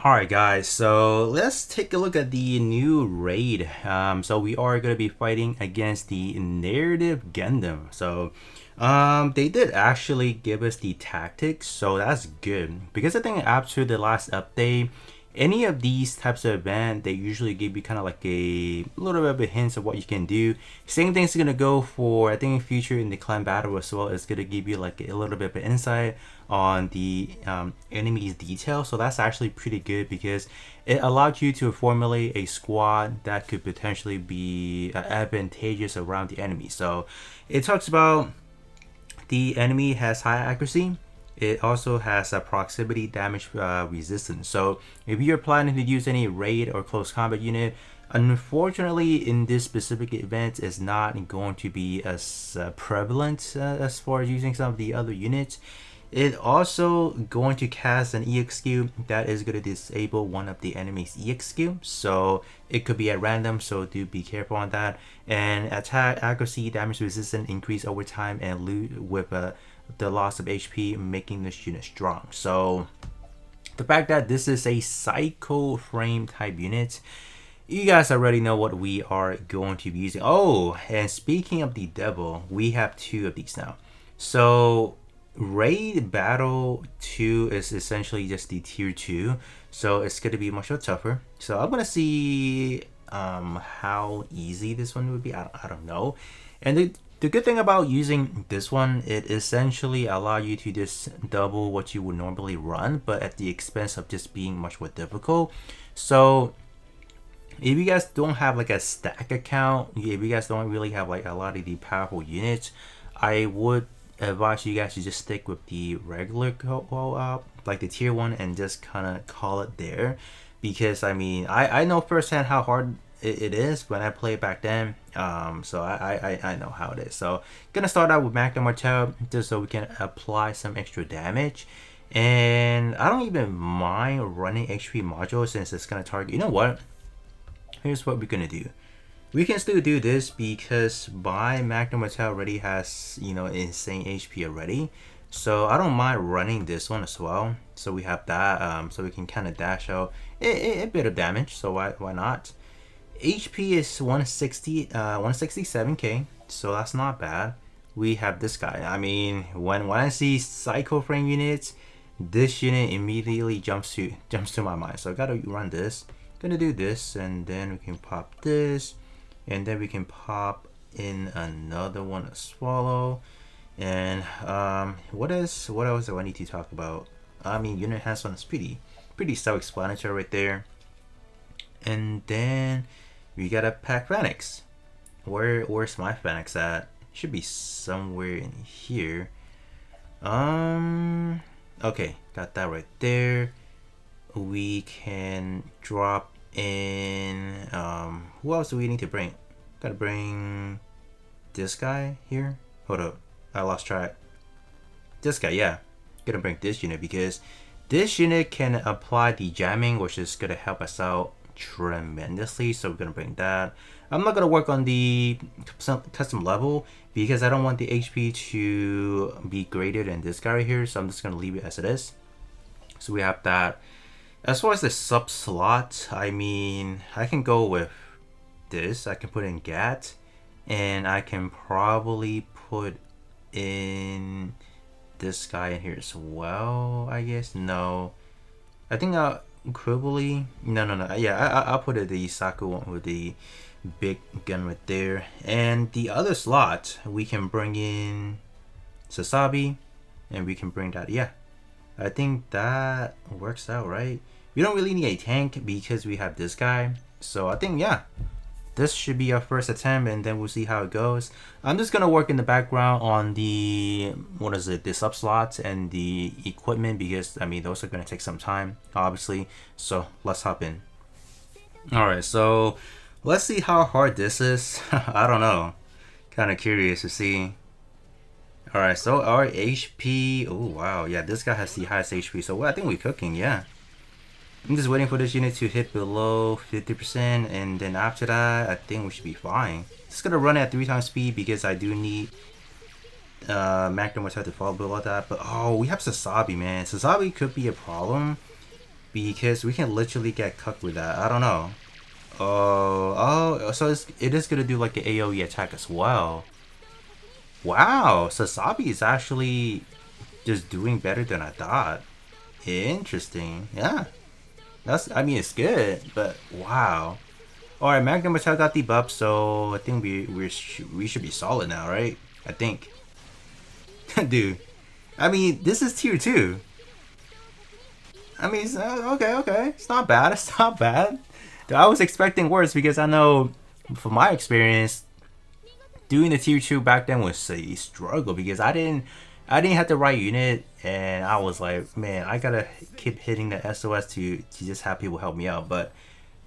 Alright guys, so let's take a look at the new raid. So we are going to be fighting against the narrative Gundam. They did actually give us the tactics, so that's good. Because I think after the last update, any of these types of event, they usually give you kind of like a little bit of a hints of what you can do. Same thing's gonna go for, I think, future in the clan battle as well. It's gonna give you like a little bit of insight on the enemy's detail. So that's actually pretty good because it allowed you to formulate a squad that could potentially be advantageous around the enemy. So it talks about the enemy has high accuracy. It also has a proximity damage resistance. So if you're planning to use any raid or close combat unit, unfortunately in this specific event is not going to be as prevalent as far as using some of the other units. It also going to cast an EXQ that is going to disable one of the enemy's EXQ, so it could be at random, so do be careful on that. And attack accuracy, damage resistance increase over time and loot with the loss of HP, making this unit strong. So the fact that this is a psycho frame type unit, you guys already know what we are going to be using. Oh, and speaking of the devil, we have two of these now. So Raid Battle 2 is essentially just the tier 2, so it's going to be much more tougher. So I'm going to see how easy this one would be. I don't know. And the good thing about using this one, it essentially allow you to just double what you would normally run, but at the expense of just being much more difficult. So if you guys don't have like a stack account, if you guys don't really have like a lot of the powerful units, I would advise you guys to just stick with the regular like the tier 1, and just kind of call it there. Because I mean, I know firsthand how hard it is when I played back then. So I know how it is. So gonna start out with Magnum Martel just so we can apply some extra damage. And I don't even mind running HP module since it's gonna target. You know what? Here's what we're gonna do. We can still do this because my Magnum Martel already has, you know, insane HP already. So I don't mind running this one as well. So we have that, so we can kind of dash out a bit of damage. So why not? HP is 160, 167k. So that's not bad. We have this guy. I mean, when I see Psycho Frame units, this unit immediately jumps to my mind. So I gotta run this. Gonna do this, and then we can pop this. And then we can pop in another one, a swallow. And what else do I need to talk about? I mean, unit enhancement is pretty self-explanatory right there. And then we got a pack Phoenix. Where's my Phoenix at? Should be somewhere in here. Okay, got that right there. We can drop in who else do we need to bring? Gotta bring this guy here. Hold up, I lost track. This guy, yeah. Gonna bring this unit because this unit can apply the jamming, which is gonna help us out tremendously. So we're gonna bring that. I'm not gonna work on the custom level because I don't want the HP to be greater than this guy right here, so I'm just gonna leave it as it is. So we have that. As far as the sub slot, I mean, I can go with this. I can put in GAT, and I can probably put in this guy in here as well, I guess. No, I think equivalently. No. Yeah, I'll put it the Saku one with the big gun right there. And the other slot, we can bring in Sasabi, and we can bring that. Yeah, I think that works out, right? We don't really need a tank because we have this guy. So I think, yeah, this should be our first attempt, and then we'll see how it goes. I'm just going to work in the background on the, the sub slots and the equipment because, I mean, those are going to take some time, obviously. So let's hop in. Alright, so let's see how hard this is. I don't know. Kind of curious to see. Alright, so our HP, oh wow, yeah, this guy has the highest HP, so I think we're cooking, yeah. I'm just waiting for this unit to hit below 50%, and then after that, I think we should be fine. Just gonna run at 3 times speed because I do need Magnum Martel to fall below that, but oh, we have Sasabi, man. Sasabi could be a problem because we can literally get cucked with that. I don't know. So it is gonna do like an AoE attack as well. Wow, Sasabi is actually just doing better than I thought. Interesting. Yeah, I mean, it's good, but wow. All right, Magnum Attack got debuffed, so I think we should be solid now, right? I think. Dude, I mean, this is tier 2. I mean, okay. It's not bad. It's not bad. Dude, I was expecting worse because I know, from my experience, doing the tier 2 back then was a struggle because I didn't have the right unit, and I was like, man, I gotta keep hitting the SOS to just have people help me out. But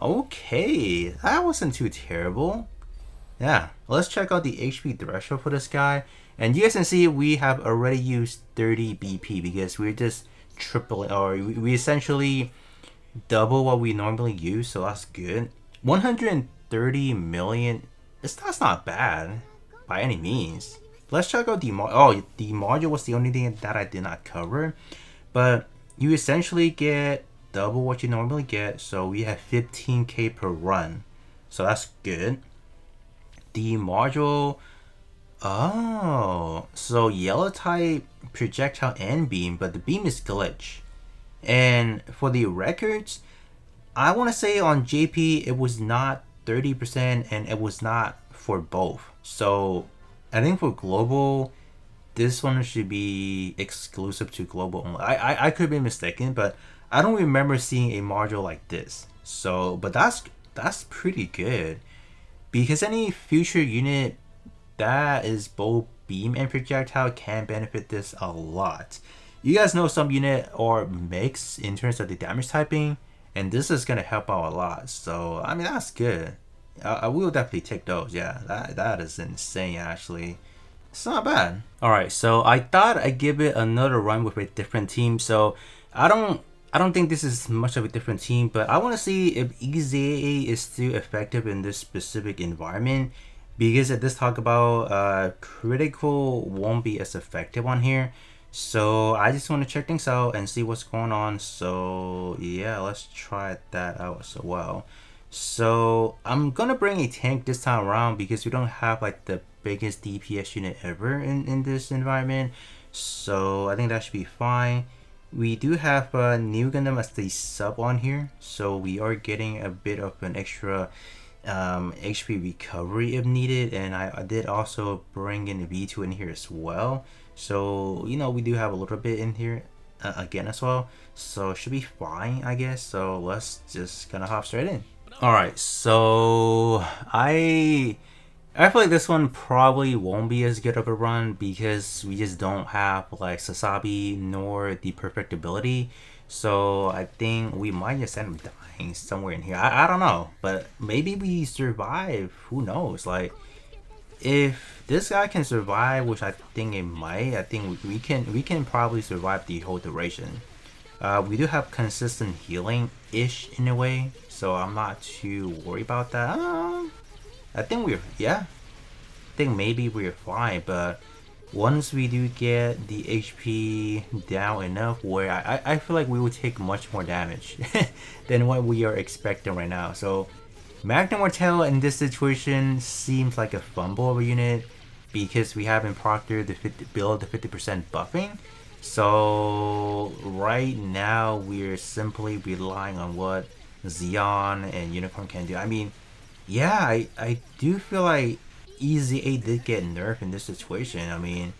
okay, that wasn't too terrible. Yeah, let's check out the HP threshold for this guy. And you guys can see we have already used 30 BP because we're just tripling, or we essentially double what we normally use, so that's good. 130 million, that's not bad by any means. Let's check out the the module was the only thing that I did not cover, but you essentially get double what you normally get, so we have 15k per run, so that's good. The module, so yellow type projectile and beam, but the beam is glitch. And for the records, I want to say on JP it was not 30% and it was not for both. So I think for global, this one should be exclusive to global only. I could be mistaken, but I don't remember seeing a module like this. So, but that's pretty good because any future unit that is both beam and projectile can benefit this a lot. You guys know some unit or mix in terms of the damage typing, and this is gonna help out a lot. So I mean, that's good. I will definitely take those. Yeah, that is insane actually. It's not bad. All right, so I thought I'd give it another run with a different team. So I don't think this is much of a different team, but I want to see if EZA is still effective in this specific environment, because at this talk about critical won't be as effective on here. So I just want to check things out and see what's going on. So yeah, let's try that out as well. So I'm gonna bring a tank this time around because we don't have like the biggest DPS unit ever in this environment. So I think that should be fine. We do have New Gundam as the sub on here, so we are getting a bit of an extra HP recovery if needed, and I did also bring in V2 in here as well. So you know, we do have a little bit in here again as well, so it should be fine, I guess. So let's just gonna hop straight in. All right, so I feel like this one probably won't be as good of a run because we just don't have like Sasabi nor the perfectibility. So I think we might just end up dying somewhere in here. I don't know, but maybe we survive. Who knows? Like, if this guy can survive, which I think it might, I think we can probably survive the whole duration. We do have consistent healing-ish in a way, so I'm not too worried about that. I think I think maybe we're fine, but once we do get the HP down enough where I feel like we will take much more damage than what we are expecting right now. So Magna Mortel in this situation seems like a fumble of a unit because we haven't proctored below the 50% buffing. So right now we're simply relying on what Xeon and Unicorn can do. I mean, yeah, I do feel like EZA did get nerfed in this situation. I mean,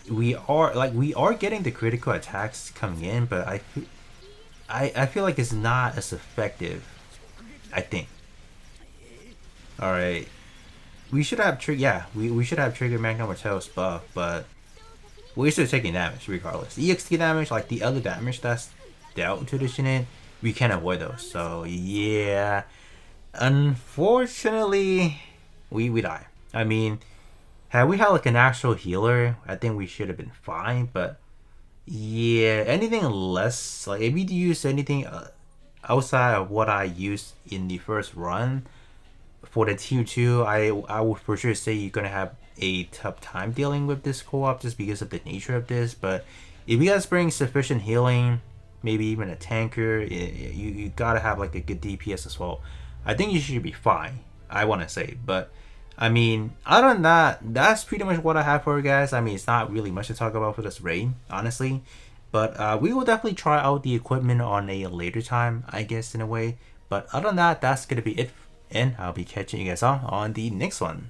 we are getting the critical attacks coming in, but I feel like it's not as effective, I think. All right, we should have we should have triggered Magna Mortel's buff, but we're still taking damage regardless. EXT damage, like the other damage that's dealt to this unit, we can avoid those. So yeah, unfortunately, we die. I mean, had we had like an actual healer, I think we should have been fine. But yeah, anything less, like if you use anything outside of what I used in the first run for the tier 2, I would for sure say you're gonna have a tough time dealing with this co-op just because of the nature of this. But if you guys bring sufficient healing, maybe even a tanker. You gotta have like a good DPS as well. I think you should be fine. I want to say, but I mean, other than that, that's pretty much what I have for you guys. I mean, it's not really much to talk about for this raid, honestly. But we will definitely try out the equipment on a later time, I guess, in a way. But other than that, that's gonna be it, and I'll be catching you guys on the next one.